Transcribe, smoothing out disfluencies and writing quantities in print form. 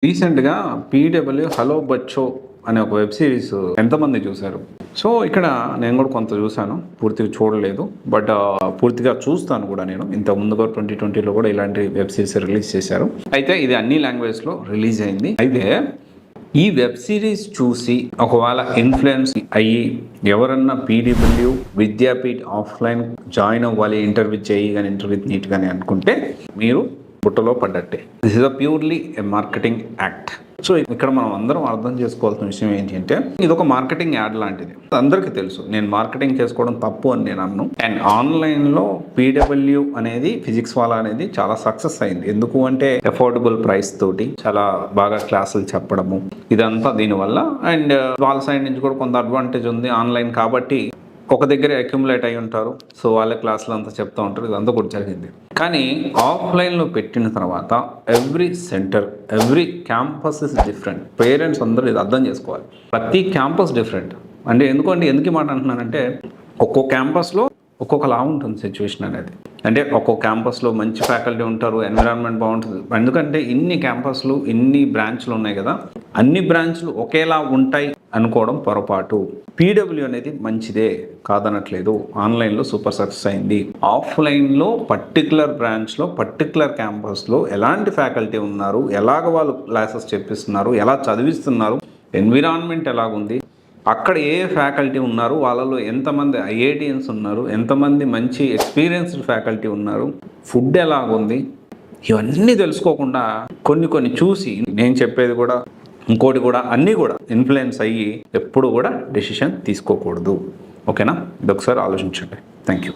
రీసెంట్గా PW hello బచ్చో అనే ఒక వెబ్ సిరీస్ ఎంతమంది చూశారు? సో ఇక్కడ నేను కూడా కొంత చూశాను, పూర్తిగా చూడలేదు. బట్ పూర్తిగా చూస్తాను కూడా. నేను ఇంత ముందుగా 2020లో కూడా ఇలాంటి వెబ్ సిరీస్ రిలీజ్ చేశారు. అయితే ఇది అన్ని లాంగ్వేజ్లో రిలీజ్ అయింది. అయితే ఈ వెబ్ సిరీస్ చూసి ఒకవేళ ఇన్ఫ్లుయెన్స్ అయ్యి ఎవరన్నా పీడబ్ల్యూ విద్యాపీఠ్ ఆఫ్లైన్ జాయిన్ అవ్వాలి, ఇంటర్వ్యూ చేయి కానీ ఇంటర్వ్యూ నీట్ కానీ అనుకుంటే మీరు బుట్టలో పడ్డట్టే. This is a purely a marketing act. So ఇక్కడ మనం అందరం అర్థం చేసుకోవాల్సిన విషయం ఏంటంటే ఇది ఒక మార్కెటింగ్ యాడ్ లాంటిది. అందరికీ తెలుసు, నేను మార్కెటింగ్ చేసుకోవడం తప్పు అని నేను అన్ను. అండ్ ఆన్లైన్లో పీడబ్ల్యూ అనేది ఫిజిక్స్ వాళ్ళ అనేది చాలా సక్సెస్ అయింది. ఎందుకు అంటే అఫోర్డబుల్ ప్రైస్ తోటి చాలా బాగా క్లాసులు చెప్పడము ఇదంతా దీనివల్ల. అండ్ వాళ్ళ సైడ్ నుంచి కూడా కొంత అడ్వాంటేజ్ ఉంది ఆన్లైన్ కాబట్టి. ఒక దగ్గర అక్యుములేట్ అయి ఉంటారు, సో వాళ్ళ క్లాసులు అంతా చెప్తూ ఉంటారు, ఇదంతా కూడా జరిగింది. కానీ ఆఫ్లైన్లో పెట్టిన తర్వాత every centre, every campus is different. Parents అందరూ ఇది అర్థం చేసుకోవాలి. ప్రతి క్యాంపస్ డిఫరెంట్. అంటే ఎందుకు ఈ మాట అంటున్నానంటే ఒక్కో క్యాంపస్లో ఒక్కొక్కలా ఉంటుంది సిచ్యువేషన్ అనేది. అంటే ఒక్కో క్యాంపస్లో మంచి ఫ్యాకల్టీ ఉంటారు, ఎన్విరాన్మెంట్ బాగుంటుంది. ఎందుకంటే ఇన్ని క్యాంపస్లు, ఇన్ని బ్రాంచ్లు ఉన్నాయి కదా, అన్ని బ్రాంచ్లు ఒకేలా ఉంటాయి అనుకోవడం పొరపాటు. పీడబ్ల్యూ అనేది మంచిదే కాదనట్లేదు, ఆన్లైన్లో సూపర్ సక్సెస్ అయింది. ఆఫ్లైన్లో పర్టికులర్ బ్రాంచ్లో, పర్టికులర్ క్యాంపస్లో ఎలాంటి ఫ్యాకల్టీ ఉన్నారు, ఎలాగ వాళ్ళు క్లాసెస్ చెప్పిస్తున్నారు, ఎలా చదివిస్తున్నారు, ఎన్విరాన్మెంట్ ఎలాగుంది, అక్కడ ఏ ఫ్యాకల్టీ ఉన్నారు, వాళ్ళలో ఎంతమంది ఐఐటియన్స్ ఉన్నారు, ఎంతమంది మంచి ఎక్స్పీరియన్స్డ్ ఫ్యాకల్టీ ఉన్నారు, ఫుడ్ ఎలాగుంది, ఇవన్నీ తెలుసుకోకుండా కొన్ని చూసి నేను చెప్పేది కూడా ఇంకోటి కూడా అన్నీ కూడా ఇన్ఫ్లుయెన్స్ అయ్యి ఎప్పుడు కూడా డెసిషన్ తీసుకోకూడదు. ఓకేనా? ఇది ఒకసారి ఆలోచించండి. Thank you.